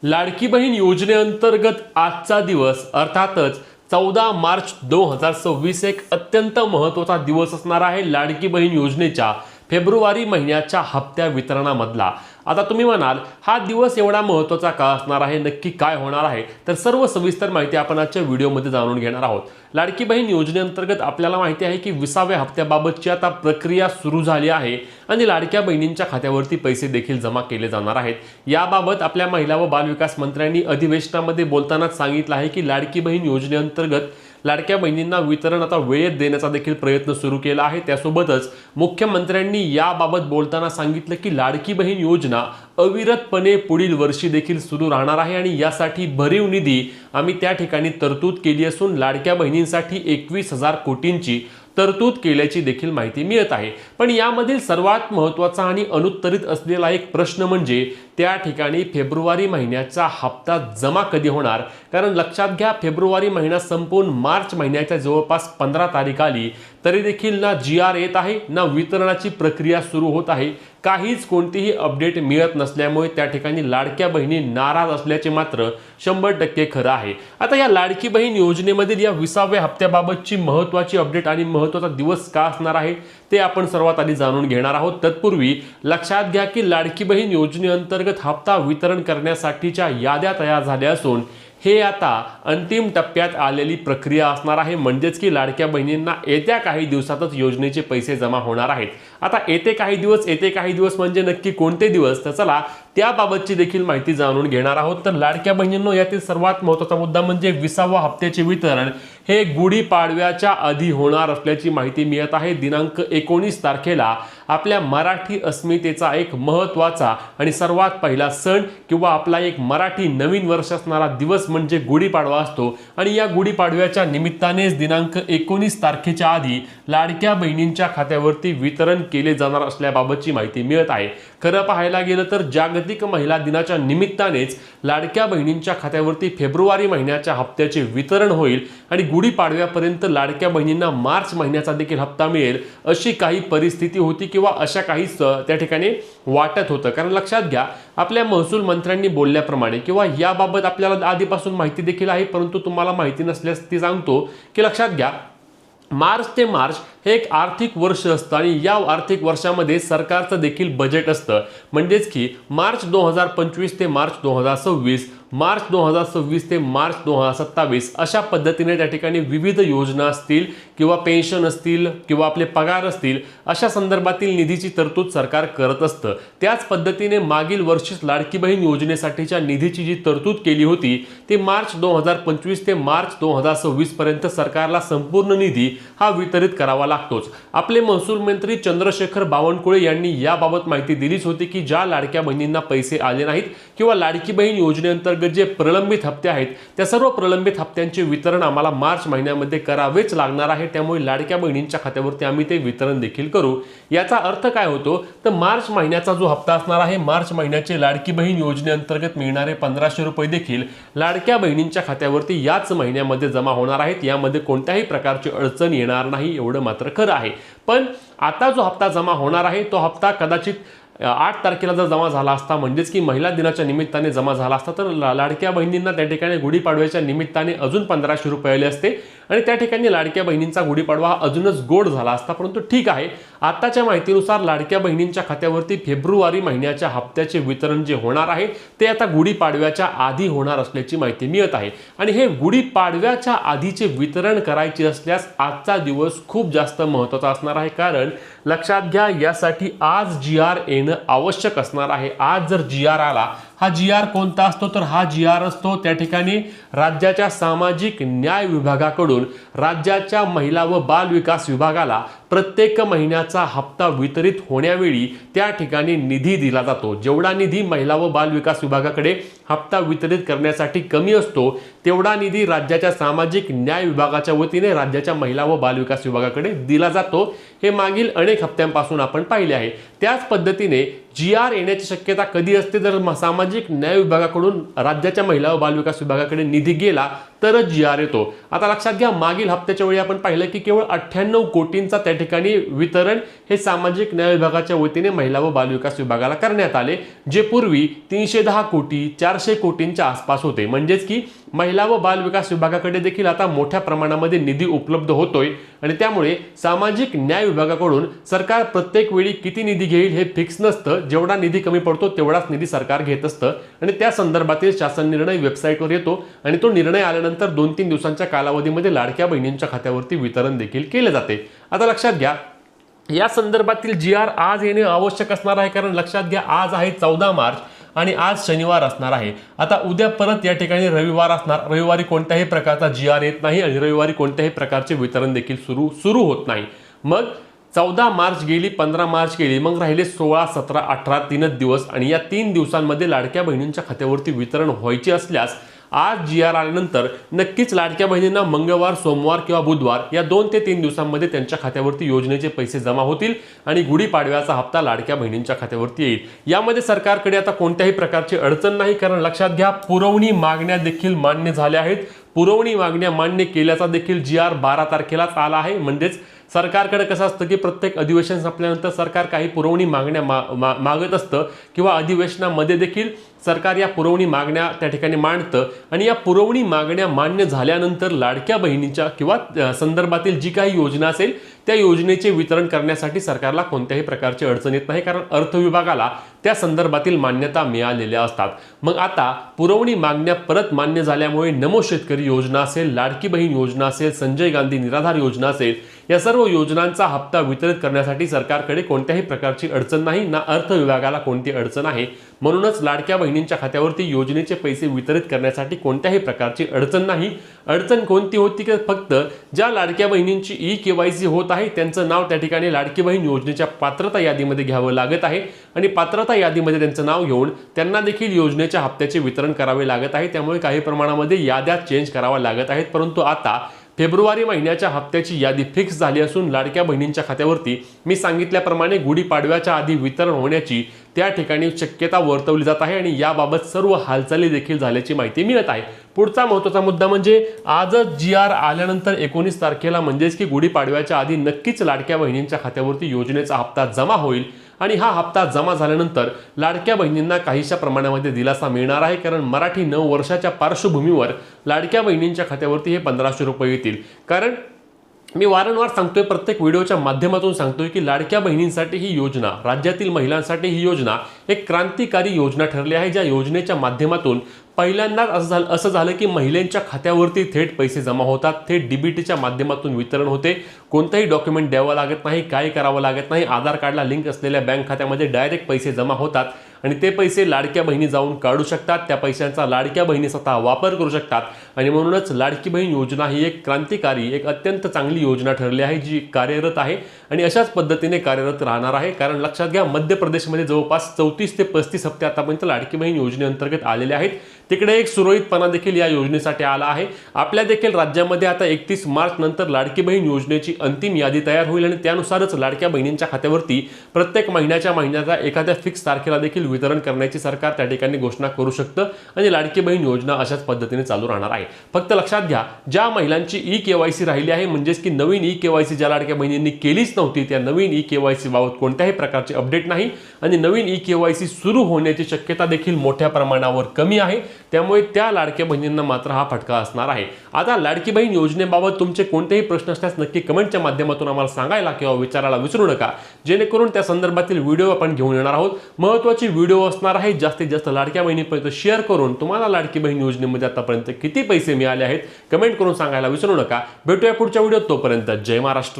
लाडकी बहीण योजनेअंतर्गत आजचा दिवस अर्थातच 14 मार्च 2026 एक अत्यंत महत्त्वाचा दिवस असणार आहे लाडकी बहीण योजनेच्या फेब्रुवारी महिन्याच्या हप्त्या वितरणामधला। आता तुम्ही म्हणाल हा दिवस एवढा महत्त्वाचा का असणार आहे, नक्की काय होणार आहे, तर सर्व सविस्तर माहिती आपण आजच्या व्हिडिओमध्ये जाणून घेणार आहोत। लाडकी बहीण योजनेअंतर्गत आपल्याला माहिती आहे की 20व्या हप्त्याबाबतची आता प्रक्रिया सुरू झाली आहे आणि लाडक्या बहिणींच्या खात्यावरती पैसे देखील जमा केले जाणार आहेत। याबाबत आपल्या महिला व बालविकास मंत्र्यांनी अधिवेशनामध्ये बोलताना सांगितलं आहे की लाडकी बहीण योजनेअंतर्गत लाडक्या बहिणींना वितरण आता वेळेत देण्याचा देखील प्रयत्न सुरू केला आहे। त्यासोबतच मुख्यमंत्र्यांनी याबाबत बोलताना सांगितलं की लाडकी बहीण योजना अविरतपणे पुढील वर्षी देखील सुरू राहणार आहे आणि यासाठी भरीव निधी आम्ही त्या ठिकाणी तरतूद केली असून लाडक्या बहिणींसाठी 21,000 कोटींची तरतूद केल्याची देखील माहिती मिळत आहे। पण यामधील सर्वात महत्त्वाचा आणि अनुत्तरित असलेला एक प्रश्न म्हणजे त्या ठिकाणी फेब्रुवारी महिन्याचा हप्ता जमा कधी होणार। कारण लक्षात घ्या, फेब्रुवारी महिना संपून मार्च महिन्याच्या जवळपास 15 तारीख आली तरी देखील ना GR येत आहे ना वितरणाची प्रक्रिया सुरू होत आहे। काहीच कोणतीही अपडेट मिळत नसल्यामुळे त्या ठिकाणी लाडक्या बहिणी नाराज असल्याचे मात्र 100% खरं आहे। आता या लाडकी बहीण योजनेमधील या 20व्या हप्त्याबाबतची महत्त्वाची अपडेट आणि महत्त्वाचा दिवस का असणार आहे ते आपण सर्वात आधी जाणून घेणार आहोत। तत्पूर्वी लक्षात घ्या की लाडकी बहीण योजनेअंतर्गत हप्ता वितरण करण्यासाठीच्या याद्या तयार झाल्या असून हे आता अंतिम टप्प्यात आलेली प्रक्रिया असणार आहे। म्हणजेच की लाडक्या बहिणींना येत्या काही दिवसातच योजनेचे पैसे जमा होणार आहेत। आता येते काही दिवस म्हणजे नक्की कोणते दिवस, तर चला त्याबाबतची देखील माहिती जाणून घेणार आहोत। तर लाडक्या बहिणींनो, यातील सर्वात महत्त्वाचा मुद्दा म्हणजे 20व्या हप्त्याचे वितरण हे गुढीपाडव्याच्या आधी होणार असल्याची माहिती मिळत आहे। दिनांक 19 तारखेला आपल्या मराठी अस्मितेचा एक महत्त्वाचा आणि सर्वात पहिला सण किंवा आपला एक मराठी नवीन वर्ष असणारा दिवस म्हणजे गुढीपाडवा असतो आणि या गुढीपाडव्याच्या निमित्तानेच दिनांक 19 तारखेच्या आधी लाडक्या बहिणींच्या खात्यावरती वितरण केले जाणार असल्याबाबतची माहिती मिळत आहे। खरं पाहायला गेलं तर जागतिक महिला दिनाच्या निमित्तानेच लाडक्या बहिणींच्या खात्यावरती फेब्रुवारी महिन्याच्या हप्त्याचे वितरण होईल आणि गुढीपाडव्यापर्यंत लाडक्या बहिणींना मार्च महिन्याचा देखील हप्ता मिळेल अशी काही परिस्थिती होती किंवा अशा काही त्या ठिकाणी वाटत होतं। कारण लक्षात घ्या, आपल्या महसूल मंत्र्यांनी बोलल्याप्रमाणे किंवा याबाबत आपल्याला आधीपासून माहिती देखील आहे, परंतु तुम्हाला माहिती नसल्यास ती सांगतो की लक्षात घ्या, मार्च ते मार्च हे एक आर्थिक वर्ष असतं आणि या आर्थिक वर्षामध्ये सरकारचं देखील बजेट असतं। म्हणजेच की मार्च 2025 ते मार्च 2026, मार्च 2026 ते मार्च 2027 अशा पद्धतीने त्या ठिकाणी विविध योजना असतील किंवा पेन्शन असतील किंवा आपले पगार असतील अशा संदर्भातील निधीची तरतूद सरकार करत असतं। त्याच पद्धतीने मागील वर्षीच लाडकी बहीण योजनेसाठीच्या निधीची जी तरतूद केली होती ती मार्च 2025 ते मार्च 2026 पर्यंत सरकारला संपूर्ण निधी हा वितरित करावा लागतोच। आपले महसूल मंत्री चंद्रशेखर बावनकुळे यांनी याबाबत माहिती दिलीच होती की ज्या लाडक्या बहिणींना पैसे आले नाहीत किंवा लाडकी बहीण योजनेअंतर्गत जे प्रलंबित हप्ते आहेत त्या सर्व प्रलंबित हप्त्यांचे वितरण आम्हाला मार्च महिन्यामध्ये करावेच लागणार आहे। त्यामुळे लाडक्या बहिणींच्या खात्यावरती आम्ही ते वितरण देखील करू। याचा अर्थ काय होतो तर मार्च महिन्याचा जो हप्ता असणार आहे, मार्च महिन्याचे लाडकी बहीण योजनेअंतर्गत मिळणारे 1500 रुपये देखील लाडक्या बहिणींच्या खात्यावरती याच महिन्यामध्ये जमा होणार आहेत। यामध्ये कोणत्याही प्रकारची अडचण येणार नाही, एवढं मात्र खरं आहे। पण आता जो हप्ता जमा होणार आहे तो हप्ता कदाचित 8 तारखेला जर जमा झाला असता, म्हणजेच की महिला दिनाच्या निमित्ताने जमा झाला असता, तर लाडक्या बहिणींना त्या ठिकाणी गुढीपाडव्याच्या निमित्ताने अजून 1500 रुपये आले असते आणि त्या ठिकाणी लाडक्या बहिणींचा गुढीपाडवा हा अजूनच गोड झाला असता। परंतु ठीक आहे, आताच्या माहितीनुसार लाडक्या बहिणींच्या खात्यावरती फेब्रुवारी महिन्याच्या हप्त्याचे वितरण जे होणार आहे ते आता गुढीपाडव्याच्या आधी होणार असल्याची माहिती मिळत आहे। आणि हे गुढीपाडव्याच्या आधीचे वितरण करायचे असल्यास आजचा दिवस खूप जास्त महत्त्वाचा असणार आहे। कारण लक्षात घ्या, यासाठी आज GR येणं आवश्यक असणार आहे। आज जर GR आला, हा GR कोणता असतो तर हा GR असतो त्या ठिकाणी राज्याच्या सामाजिक न्याय विभागाकडून राज्याच्या महिला व बाल विकास विभागाला प्रत्येक महिन्याचा हप्ता वितरित होण्यावेळी त्या ठिकाणी निधी दिला जातो। जेवढा निधी महिला व बाल विकास विभागाकडे हप्ता वितरित करण्यासाठी कमी असतो तेवढा निधी राज्याच्या सामाजिक न्याय विभागाच्या वतीने राज्याच्या महिला व बाल विकास विभागाकडे दिला जातो। हे मागील अनेक हप्त्यांपासून आपण पाहिले आहे। त्याच पद्धतीने GR येण्याची शक्यता कधी असते, जर सामाजिक न्याय विभागाकडून राज्याच्या महिला व बाल विकास विभागाकडे निधी गेला तरच GR येतो। आता लक्षात घ्या, मागील हप्त्याच्या वेळी आपण पाहिलं की केवळ 98 कोटींचा त्या ठिकाणी वितरण हे सामाजिक न्याय विभागाच्या वतीने महिला व बालविकास विभागाला करण्यात आले, जे पूर्वी 310 कोटी 400 कोटींच्या आसपास होते। म्हणजेच की महिला व बाल विकास विभागाकडे देखील आता मोठ्या प्रमाणामध्ये निधी उपलब्ध होतोय आणि त्यामुळे सामाजिक न्याय विभागाकडून सरकार प्रत्येक वेळी किती निधी घेईल हे फिक्स नसतं। जेवढा निधी कमी पडतो तेवढाच निधी सरकार घेत असतं आणि त्या संदर्भातील शासन निर्णय वेबसाईटवर येतो आणि तो निर्णय आल्यानंतर 2-3 दिवसांच्या कालावधीमध्ये लाडक्या बहिणींच्या खात्यावरती वितरण देखील केले जाते। आता लक्षात घ्या, या संदर्भातील GR आज येणे आवश्यक असणार आहे, कारण लक्षात घ्या आज आहे 14 मार्च आणि आज शनिवार असणार आहे। आता उद्या परत या ठिकाणी रविवार असणार, रविवारी कोणत्याही प्रकारचा GR येत नाही आणि रविवारी कोणत्याही प्रकारचे वितरण देखील सुरू होत नाही। मग 14 मार्च गेली, 15 मार्च गेली, मग राहिले 16, 17, 18 तीनच दिवस आणि या 3 दिवसांमध्ये लाडक्या बहिणींच्या खात्यावरती वितरण व्हायचे असल्यास आज GR आल्यानंतर नक्कीच लाडक्या बहिणींना मंगळवार, सोमवार किंवा बुधवार या 2 ते 3 दिवसांमध्ये त्यांच्या खात्यावरती योजनेचे पैसे जमा होतील आणि गुढीपाडव्याचा हप्ता लाडक्या बहिणींच्या खात्यावरती येईल। यामध्ये सरकारकडे आता कोणत्याही प्रकारची अडचण नाही, कारण लक्षात घ्या पुरवणी मागण्या देखील मान्य झाल्या आहेत। पुरवणी मागण्या मान्य केल्याचा देखील GR 12 तारखेलाच आला आहे। म्हणजेच सरकारकडे कसं असतं की प्रत्येक अधिवेशन संपल्यानंतर सरकार काही पुरवणी मागण्या मागत असतं किंवा अधिवेशनामध्ये देखील सरकार या पुरवणी मागण्या त्या ठिकाणी मांडतं आणि या पुरवणी मागण्या मान्य झाल्यानंतर लाडक्या बहिणींच्या किंवा संदर्भातील जी काही योजना असेल त्या योजनेचे वितरण करण्यासाठी सरकारला कोणत्याही प्रकारची अडचण येत नाही, कारण अर्थ विभागाला त्या संदर्भातील मान्यता मिळालेल्या असतात। मग आता पुरवणी मागण्या परत मान्य झाल्यामुळे नमो शेतकरी योजना असेल, लाडकी बहीण योजना असेल, संजय गांधी निराधार योजना असेल, या सर्व योजनांचा हप्ता वितरित करण्यासाठी सरकारकडे कोणत्याही प्रकारची अडचण नाही, ना अर्थ विभागाला कोणती अडचण आहे। म्हणूनच लाडक्या बहिणींच्या खात्यावरती योजनेचे पैसे वितरित करण्यासाठी कोणत्याही प्रकारची अडचण नाही। अडचण कोणती होती की फक्त ज्या लाडक्या बहिणींची EKYC होत आहे त्यांचं नाव त्या ठिकाणी लाडकी बहीण योजनेच्या पात्रता यादीमध्ये घ्यावं लागत आहे आणि पात्रता यादीमध्ये त्यांचं नाव घेऊन त्यांना देखील योजनेच्या हप्त्याचे वितरण करावे लागत आहे। त्यामुळे काही प्रमाणामध्ये याद्या चेंज कराव्या लागत आहेत, परंतु आता फेब्रुवारी महिन्याच्या हप्त्याची यादी फिक्स झाली असून लाडक्या बहिणींच्या खात्यावरती मी सांगितल्याप्रमाणे गुढीपाडव्याच्या आधी वितरण होण्याची त्या ठिकाणी शक्यता वर्तवली जात आहे आणि याबाबत सर्व हालचाली देखील झाल्याची माहिती मिळत आहे। पुढचा महत्त्वाचा मुद्दा म्हणजे आजच GR आल्यानंतर 19 तारखेला म्हणजेच की गुढीपाडव्याच्या आधी नक्कीच लाडक्या बहिणींच्या खात्यावरती योजनेचा हप्ता जमा होईल आणि हा हप्ता जमा झाल्यानंतर लाडक्या बहिणींना काहीशा प्रमाणामध्ये दिलासा मिळणार आहे, कारण मराठी नववर्षाच्या पार्श्वभूमीवर लाडक्या बहिणींच्या खात्यावरती हे 1500 रुपये येतील। कारण मी वारंवार सांगतोय, प्रत्येक व्हिडिओच्या माध्यमातून सांगतोय की लाडक्या बहिणींसाठी ही योजना, राज्यातील महिलांसाठी ही योजना एक क्रांतिकारी योजना ठरली आहे, ज्या योजनेच्या माध्यमातून पहिल्यांदाच असं झालं की महिलांच्या खात्यावरती थेट पैसे जमा होतात, थेट DBTच्या माध्यमातून वितरण होते, कोणताही डॉक्युमेंट द्यावं लागत नाही, काय करावं लागत नाही, आधार कार्डला लिंक असलेल्या बँक खात्यामध्ये डायरेक्ट पैसे जमा होतात आणि ते पैसे लाडक्या बहिणी जाऊन काढू शकतात, त्या पैशांचा लाडक्या बहिणी स्वतः वापर करू शकतात आणि म्हणूनच लाडकी बहीण योजना ही एक क्रांतिकारी, एक अत्यंत चांगली योजना ठरली आहे, जी कार्यरत आहे आणि अशाच पद्धतीने कार्यरत राहणार आहे। कारण लक्षात घ्या, मध्य प्रदेशमध्ये जवळपास 34 ते 35 हप्ते आतापर्यंत लाडकी बहीण योजनेअंतर्गत आलेले आहेत। तिकडे एक सुरळीतपणा देखील या योजनेसाठी आला आहे। आपल्या देखील राज्यामध्ये आता 31 मार्च नंतर लाडकी बहीण योजनेची अंतिम यादी तयार होईल आणि त्यानुसारच लाडक्या बहिणींच्या खात्यावरती प्रत्येक महिन्याच्या एखाद्या फिक्स तारखेला देखील वितरण करण्याची सरकार त्या ठिकाणी घोषणा करू शकतं आणि लाडकी बहीण योजना अशाच पद्धतीने चालू राहणार आहे। फक्त लक्षात घ्या, ज्या महिलांची EKYC राहिली आहे, म्हणजेच की नवीन EKYC ज्या लाडक्या बहिणींनी केलीच नव्हती, त्या नवीन EKYC बाबत कोणत्याही प्रकारचे अपडेट नाही आणि नवीन EKYC सुरू होण्याची शक्यता देखील मोठ्या प्रमाणावर कमी आहे। त्यामुळे त्या लाडक्या बहिणींना मात्र हा फटका असणार आहे। आता लाडकी बहीण योजनेबाबत तुमचे कोणतेही प्रश्न असल्यास नक्की कमेंटच्या माध्यमातून आम्हाला सांगायला किंवा विचारायला विसरू नका, जेणेकरून त्या संदर्भातील व्हिडिओ आपण घेऊन येणार आहोत। महत्त्वाची व्हिडिओ असणार आहे, जास्तीत जास्त लाडक्या बहिणीपर्यंत शेअर करून तुम्हाला लाडकी बहीण योजनेमध्ये आतापर्यंत किती पैसे मिळाले आहेत कमेंट करून सांगायला विसरू नका। भेटूया पुढच्या व्हिडिओत, तोपर्यंत जय महाराष्ट्र।